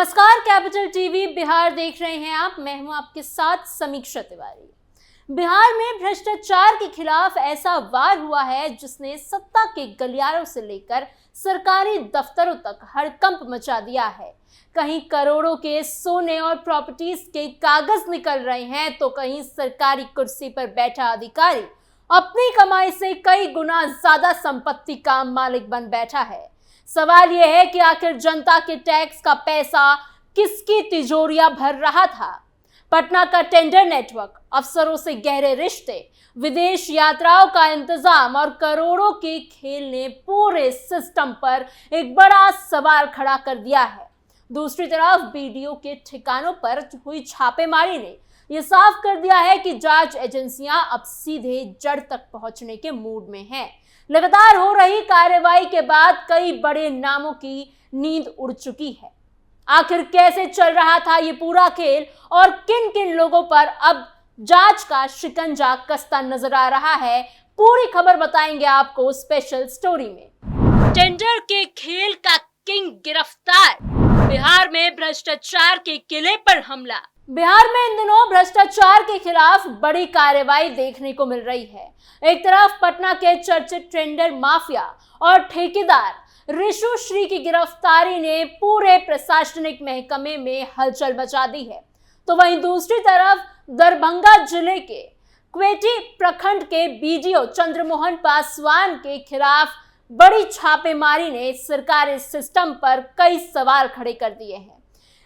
नमस्कार, capital TV Bihar देख रहे हैं आप। मैं हूं आपके साथ समीक्षा तिवारी। बिहार में भ्रष्टाचार के खिलाफ ऐसा वार हुआ है जिसने सत्ता के गलियारों से लेकर सरकारी दफ्तरों तक हड़कंप मचा दिया है। कहीं करोड़ों के सोने और प्रॉपर्टीज के कागज निकल रहे हैं तो कहीं सरकारी कुर्सी पर बैठा अधिकारी अपनी कमाई से कई गुना ज्यादा संपत्ति का मालिक बन बैठा है। सवाल यह है कि आखिर जनता के टैक्स का पैसा किसकी तिजोरियां भर रहा था। पटना का टेंडर नेटवर्क, अफसरों से गहरे रिश्ते, विदेश यात्राओं का इंतजाम और करोड़ों के खेल ने पूरे सिस्टम पर एक बड़ा सवाल खड़ा कर दिया है। दूसरी तरफ बीडीओ के ठिकानों पर हुई छापेमारी ने यह साफ कर दिया है कि जांच एजेंसियां अब सीधे जड़ तक पहुंचने के मूड में हैं। लगातार हो रही कार्रवाई के बाद कई बड़े नामों की नींद उड़ चुकी है। आखिर कैसे चल रहा था ये पूरा खेल और किन किन लोगों पर अब जांच का शिकंजा कसता नजर आ रहा है, पूरी खबर बताएंगे आपको स्पेशल स्टोरी में। टेंडर के खेल का किंग गिरफ्तार, बिहार में भ्रष्टाचार के किले पर हमला। बिहार में इन दिनों भ्रष्टाचार के खिलाफ बड़ी कार्रवाई देखने को मिल रही है। एक तरफ पटना के चर्चित टेंडर माफिया और ठेकेदार रिशु श्री की गिरफ्तारी ने पूरे प्रशासनिक महकमे में हलचल मचा दी है, तो वहीं दूसरी तरफ दरभंगा जिले के क्वेटी प्रखंड के बीडीओ चंद्रमोहन पासवान के खिलाफ बड़ी छापेमारी ने सरकारी सिस्टम पर कई सवाल खड़े कर दिए हैं।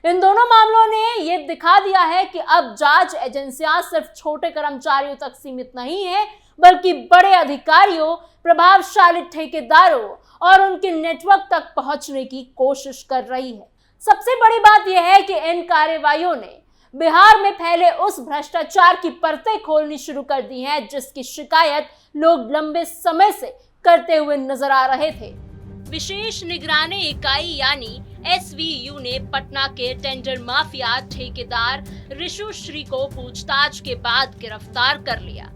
इन दोनों मामलों ने यह दिखा दिया है कि अब जांच एजेंसियां सिर्फ छोटे कर्मचारियों तक सीमित नहीं है, बल्कि बड़े अधिकारियों, प्रभावशाली ठेकेदारों और उनके नेटवर्क तक पहुंचने की कोशिश कर रही है। सबसे बड़ी बात यह है कि इन कार्रवाइयों ने बिहार में फैले उस भ्रष्टाचार की परतें खोलनी शुरू कर दी हैं जिसकी शिकायत लोग लंबे समय से करते हुए नजर आ रहे थे। विशेष निगरानी इकाई यानी SVU ने पटना के टेंडर माफिया ठेकेदार रिशु श्री को पूछताछ के बाद गिरफ्तार कर लिया।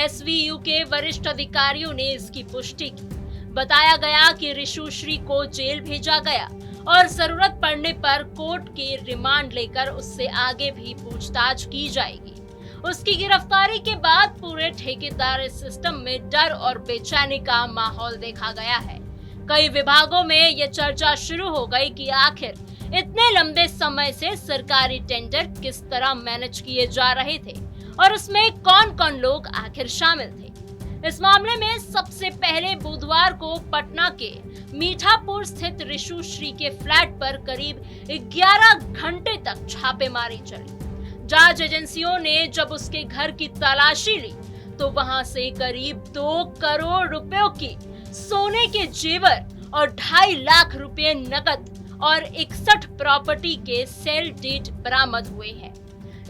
SVU के वरिष्ठ अधिकारियों ने इसकी पुष्टि की। बताया गया कि रिशु श्री को जेल भेजा गया और जरूरत पड़ने पर कोर्ट के रिमांड लेकर उससे आगे भी पूछताछ की जाएगी। उसकी गिरफ्तारी के बाद पूरे ठेकेदार सिस्टम में डर और बेचैनी का माहौल देखा गया है। कई विभागों में यह चर्चा शुरू हो गई कि आखिर इतने लंबे समय से सरकारी टेंडर किस तरह मैनेज किए जा रहे थे और उसमें कौन कौन लोग आखिर शामिल थे। इस मामले में सबसे पहले बुधवार को पटना के मीठापुर स्थित रिशु श्री के फ्लैट पर करीब 11 घंटे तक छापेमारी चली। जांच एजेंसियों ने जब उसके घर की तलाशी ली तो वहां से करीब 2 करोड़ रुपयों की सोने के जेवर और 2.5 लाख रुपए नकद और 61 प्रॉपर्टी के सेल डीड बरामद हुए हैं।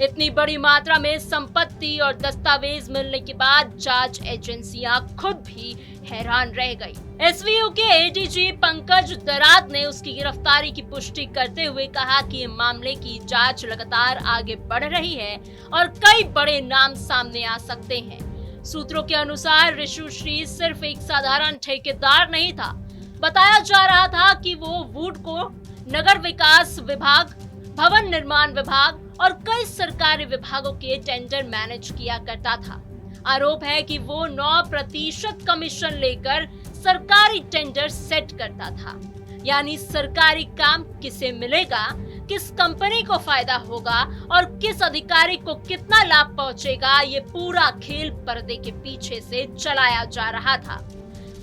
इतनी बड़ी मात्रा में संपत्ति और दस्तावेज मिलने के बाद जांच एजेंसियां खुद भी हैरान रह गई। SVU के ADG पंकज दराद ने उसकी गिरफ्तारी की पुष्टि करते हुए कहा कि मामले की जांच लगातार आगे बढ़ रही है और कई बड़े नाम सामने आ सकते हैं। सूत्रों के अनुसार रिशु श्री सिर्फ एक साधारण ठेकेदार नहीं था। बताया जा रहा था कि वो वुड को नगर विकास विभाग, भवन निर्माण विभाग और कई सरकारी विभागों के टेंडर मैनेज किया करता था। आरोप है कि वो 9% कमीशन लेकर सरकारी टेंडर सेट करता था, यानी सरकारी काम किसे मिलेगा, किस कंपनी को फायदा होगा और किस अधिकारी को कितना लाभ पहुंचेगा, ये पूरा खेल पर्दे के पीछे से चलाया जा रहा था।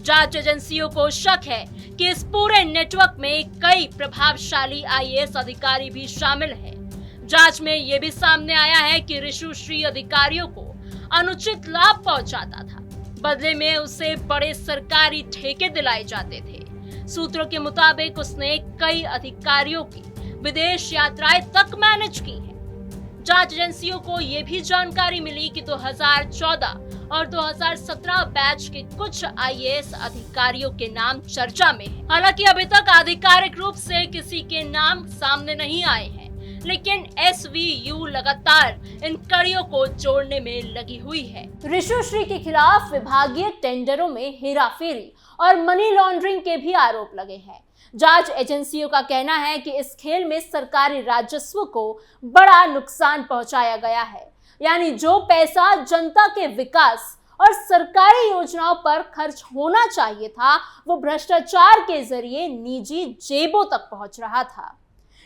जांच एजेंसियों को शक है कि इस पूरे नेटवर्क में कई प्रभावशाली IAS अधिकारी भी शामिल हैं। जांच में यह भी सामने आया है कि रिशु श्री अधिकारियों को अनुचित लाभ पहुंचाता था, बदले में उसे बड़े सरकारी ठेके दिलाए जाते थे। सूत्रों के मुताबिक उसने कई अधिकारियों की विदेश यात्राएं तक मैनेज की हैं। जांच एजेंसियों को यह भी जानकारी मिली कि 2014 और 2017 बैच के कुछ IAS अधिकारियों के नाम चर्चा में हैं। हालांकि अभी तक आधिकारिक रूप से किसी के नाम सामने नहीं आए हैं, लेकिन SVU लगातार इन कड़ियों को जोड़ने में लगी हुई है। रिशु श्री के खिलाफ विभागीय टेंडरों में हेराफेरी और मनी लॉन्ड्रिंग के भी आरोप लगे हैं। जांच एजेंसियों का कहना है कि इस खेल में सरकारी राजस्व को बड़ा नुकसान पहुंचाया गया है। यानी जो पैसा जनता के विकास और सरकारी योजनाओं पर खर्च होना चाहिए था, वो भ्रष्टाचार के जरिए निजी जेबों तक पहुंच रहा था।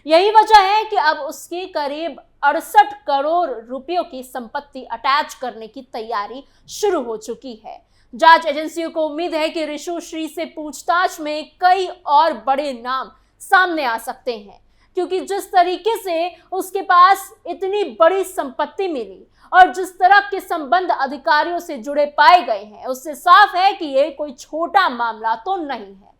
यही वजह है कि अब उसकी करीब 68 करोड़ रुपयों की संपत्ति अटैच करने की तैयारी शुरू हो चुकी है। जांच एजेंसियों को उम्मीद है कि रिशु श्री से पूछताछ में कई और बड़े नाम सामने आ सकते हैं, क्योंकि जिस तरीके से उसके पास इतनी बड़ी संपत्ति मिली और जिस तरह के संबंध अधिकारियों से जुड़े पाए गए हैं, उससे साफ है कि ये कोई छोटा मामला तो नहीं है।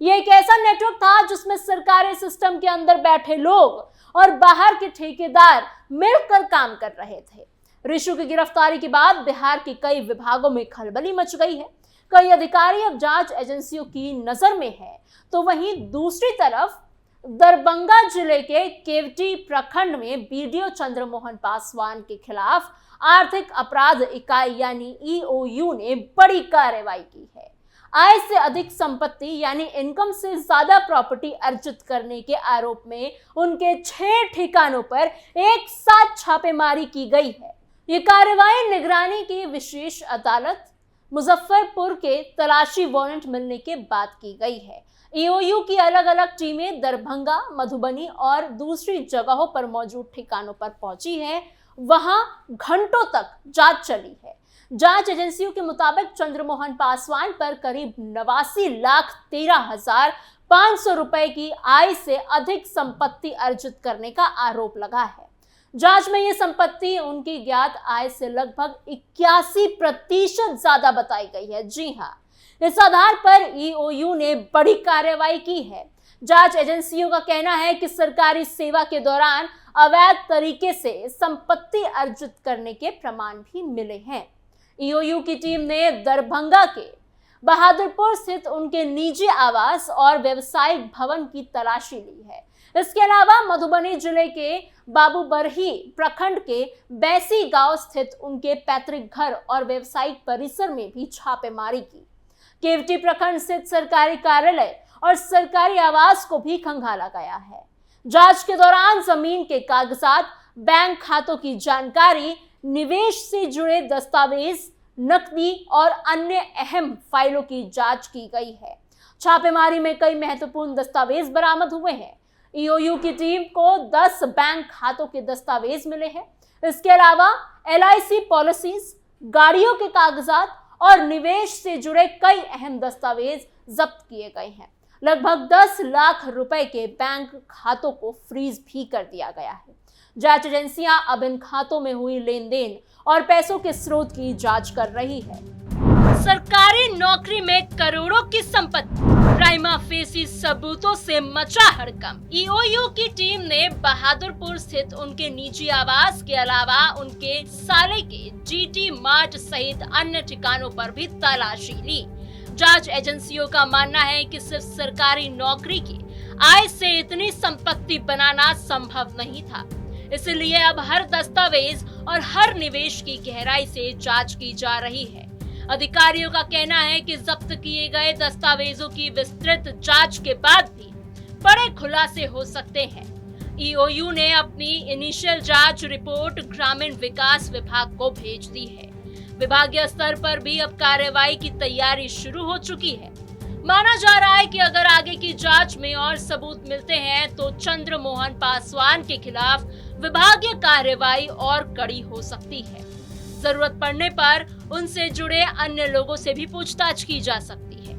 ये एक ऐसा नेटवर्क था जिसमें सरकारी सिस्टम के अंदर बैठे लोग और बाहर के ठेकेदार मिलकर काम कर रहे थे। रिशु की गिरफ्तारी के बाद बिहार के कई विभागों में खलबली मच गई है। कई अधिकारी अब जांच एजेंसियों की नजर में है, तो वहीं दूसरी तरफ दरभंगा जिले के केवटी प्रखंड में बीडीओ चंद्रमोहन पासवान के खिलाफ आर्थिक अपराध इकाई यानी ईओयू ने बड़ी कार्रवाई की है। आय से अधिक संपत्ति यानी इनकम से ज्यादा प्रॉपर्टी अर्जित करने के आरोप में उनके 6 ठिकानों पर एक साथ छापेमारी की गई है। ये कार्रवाई निगरानी की विशेष अदालत मुजफ्फरपुर के तलाशी वारंट मिलने के बाद की गई है। ईओयू की अलग अलग टीमें दरभंगा, मधुबनी और दूसरी जगहों पर मौजूद ठिकानों पर पहुंची है। वहां घंटों तक जांच चली है। जांच एजेंसियों के मुताबिक चंद्रमोहन पासवान पर करीब 89,13,500 रुपए की आय से अधिक संपत्ति अर्जित करने का आरोप लगा है। जांच में यह संपत्ति उनकी ज्ञात आय से लगभग 81% ज्यादा बताई गई है। जी हां, इस आधार पर ईओयू ने बड़ी कार्रवाई की है। जांच एजेंसियों का कहना है कि सरकारी सेवा के दौरान अवैध तरीके से संपत्ति अर्जित करने के प्रमाण भी मिले हैं। ईओयू की टीम ने दरभंगा के बहादुरपुर स्थित उनके निजी आवास और व्यवसायिक भवन की तलाशी ली है। इसके अलावा मधुबनी जिले के बाबूबरही प्रखंड के बैसी गांव स्थित उनके पैतृक घर और व्यवसायिक परिसर में भी छापेमारी की। केवटी प्रखंड स्थित सरकारी कार्यालय और सरकारी आवास को भी खंगाला गया है। जांच के दौरान जमीन के कागजात, बैंक खातों की जानकारी, निवेश से जुड़े दस्तावेज, नकदी और अन्य अहम फाइलों की जांच की गई है। छापेमारी में कई महत्वपूर्ण दस्तावेज बरामद हुए हैं। ईओयू की टीम को 10 बैंक खातों के दस्तावेज मिले हैं। इसके अलावा एलआईसी पॉलिसीज, गाड़ियों के कागजात और निवेश से जुड़े कई अहम दस्तावेज जब्त किए गए हैं। लगभग 10 लाख रुपए के बैंक खातों को फ्रीज भी कर दिया गया है। जांच एजेंसियां अब इन खातों में हुई लेन देन और पैसों के स्रोत की जांच कर रही है। सरकारी नौकरी में करोड़ों की संपत्ति, प्राइमा फेसी सबूतों से मचा हड़कंप। ईओयू की टीम ने बहादुरपुर स्थित उनके निजी आवास के अलावा उनके साले के जीटी मार्ट सहित अन्य ठिकानों पर भी तलाशी ली। जांच एजेंसियों का मानना है कि सिर्फ सरकारी नौकरी की आय से इतनी संपत्ति बनाना संभव नहीं था, इसलिए अब हर दस्तावेज और हर निवेश की गहराई से जांच की जा रही है। अधिकारियों का कहना है कि जब्त किए गए दस्तावेजों की विस्तृत जांच के बाद भी बड़े खुलासे हो सकते हैं। ईओयू ने अपनी इनिशियल जांच रिपोर्ट ग्रामीण विकास विभाग को भेज दी है। विभागीय स्तर पर भी अब कार्रवाई की तैयारी शुरू हो चुकी है। माना जा रहा है कि अगर आगे की जांच में और सबूत मिलते हैं तो चंद्रमोहन पासवान के खिलाफ विभागीय कार्रवाई और कड़ी हो सकती है। जरूरत पड़ने पर उनसे जुड़े अन्य लोगों से भी पूछताछ की जा सकती है।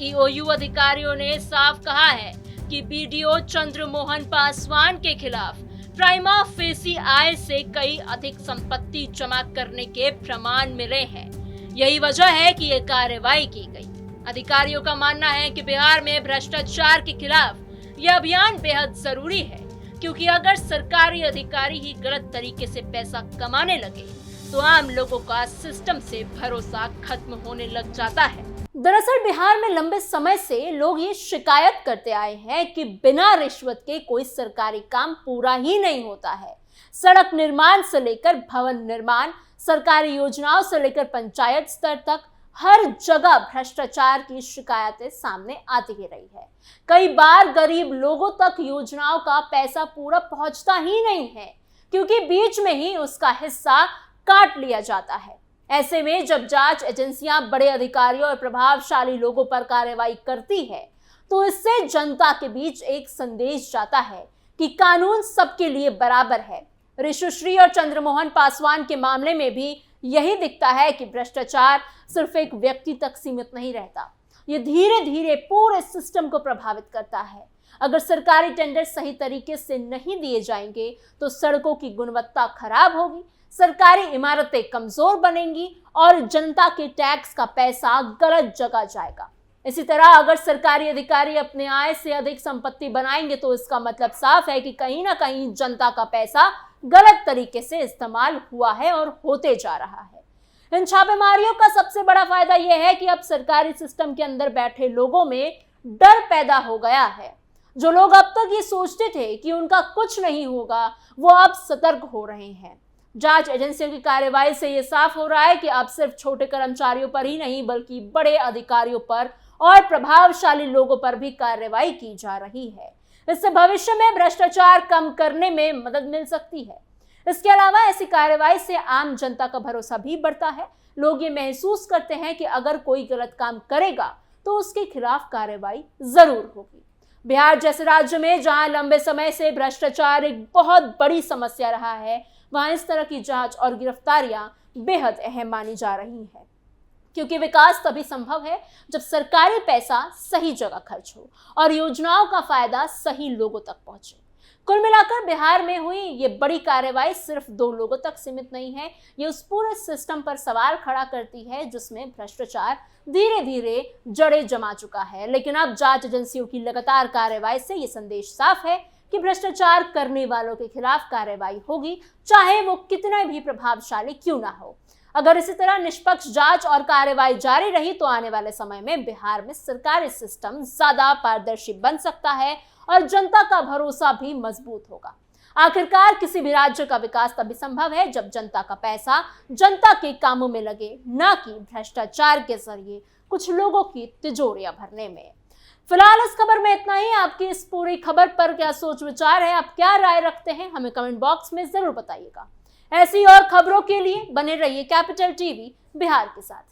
ईओयू अधिकारियों ने साफ कहा है कि बीडीओ चंद्रमोहन पासवान के खिलाफ प्राइमा फेसी आय से कई अधिक संपत्ति जमा करने के प्रमाण मिले हैं। यही वजह है कि ये कार्रवाई की गई। अधिकारियों का मानना है कि बिहार में भ्रष्टाचार के खिलाफ यह अभियान बेहद जरूरी है, क्योंकि अगर सरकारी अधिकारी ही गलत तरीके से पैसा कमाने लगे तो आम लोगों का सिस्टम से भरोसा खत्म होने लग जाता है। दरअसल बिहार में लंबे समय से लोग ये शिकायत करते आए हैं कि बिना रिश्वत के कोई सरकारी काम पूरा ही नहीं होता है। सड़क निर्माण से लेकर भवन निर्माण, सरकारी योजनाओं से लेकर पंचायत स्तर तक हर जगह भ्रष्टाचार की शिकायतें सामने आती ही रही है। कई बार गरीब लोगों तक योजनाओं का पैसा पूरा पहुंचता ही नहीं है, क्योंकि बीच में ही उसका हिस्सा काट लिया जाता है। ऐसे में जब जांच एजेंसियां बड़े अधिकारियों और प्रभावशाली लोगों पर कार्रवाई करती है, तो इससे जनता के बीच एक संदेश जाता है कि कानून सबके लिए बराबर है। ऋषुश्री और चंद्रमोहन पासवान के मामले में भी यही दिखता है कि भ्रष्टाचार सिर्फ एक व्यक्ति तक सीमित नहीं रहता, ये धीरे धीरे पूरे सिस्टम को प्रभावित करता है। अगर सरकारी टेंडर सही तरीके से नहीं दिए जाएंगे तो सड़कों की गुणवत्ता खराब होगी, सरकारी इमारतें कमजोर बनेंगी और जनता के टैक्स का पैसा गलत जगह जाएगा। इसी तरह अगर सरकारी अधिकारी अपने आय से अधिक संपत्ति बनाएंगे तो इसका मतलब साफ है कि कहीं ना कहीं जनता का पैसा गलत तरीके से इस्तेमाल हुआ है और होते जा रहा है। इन छापेमारियों का सबसे बड़ा फायदा यह है कि अब सरकारी सिस्टम के अंदर बैठे लोगों में डर पैदा हो गया है। जो लोग अब तक ये सोचते थे कि उनका कुछ नहीं होगा, वो अब सतर्क हो रहे हैं। जांच एजेंसियों की कार्रवाई से ये साफ हो रहा है कि अब सिर्फ छोटे कर्मचारियों पर ही नहीं बल्कि बड़े अधिकारियों पर और प्रभावशाली लोगों पर भी कार्रवाई की जा रही है। इससे भविष्य में भ्रष्टाचार कम करने में मदद मिल सकती है। इसके अलावा ऐसी कार्रवाई से आम जनता का भरोसा भी बढ़ता है। लोग ये महसूस करते हैं कि अगर कोई गलत काम करेगा तो उसके खिलाफ कार्रवाई जरूर होगी। बिहार जैसे राज्य में जहां लंबे समय से भ्रष्टाचार एक बहुत बड़ी समस्या रहा है, वहां इस तरह की जांच और गिरफ्तारियां बेहद अहम मानी जा रही हैं, क्योंकि विकास तभी संभव है जब सरकारी पैसा सही जगह खर्च हो और योजनाओं का फायदा सही लोगों तक पहुंचे। कुल मिलाकर बिहार में हुई ये बड़ी कार्रवाई सिर्फ 2 लोगों तक सीमित नहीं है, ये उस पूरे सिस्टम पर सवाल खड़ा करती है जिसमें भ्रष्टाचार धीरे धीरे जड़ें जमा चुका है। लेकिन अब जांच एजेंसियों की लगातार कार्रवाई से ये संदेश साफ है कि भ्रष्टाचार करने वालों के खिलाफ कार्रवाई होगी, चाहे वो कितना भी प्रभावशाली क्यों ना हो। अगर इसी तरह निष्पक्ष जांच और कार्रवाई जारी रही तो आने वाले समय में बिहार में सरकारी सिस्टम ज्यादा पारदर्शी बन सकता है और जनता का भरोसा भी मजबूत होगा। आखिरकार किसी भी राज्य का विकास तभी संभव है जब जनता का पैसा जनता के कामों में लगे, ना कि भ्रष्टाचार के जरिए कुछ लोगों की तिजोरियां भरने में। फिलहाल इस खबर में इतना ही। आपकी इस पूरी खबर पर क्या सोच विचार है, आप क्या राय रखते हैं, हमें कमेंट बॉक्स में जरूर बताइएगा। ऐसी और खबरों के लिए बने रहिए कैपिटल टीवी बिहार के साथ।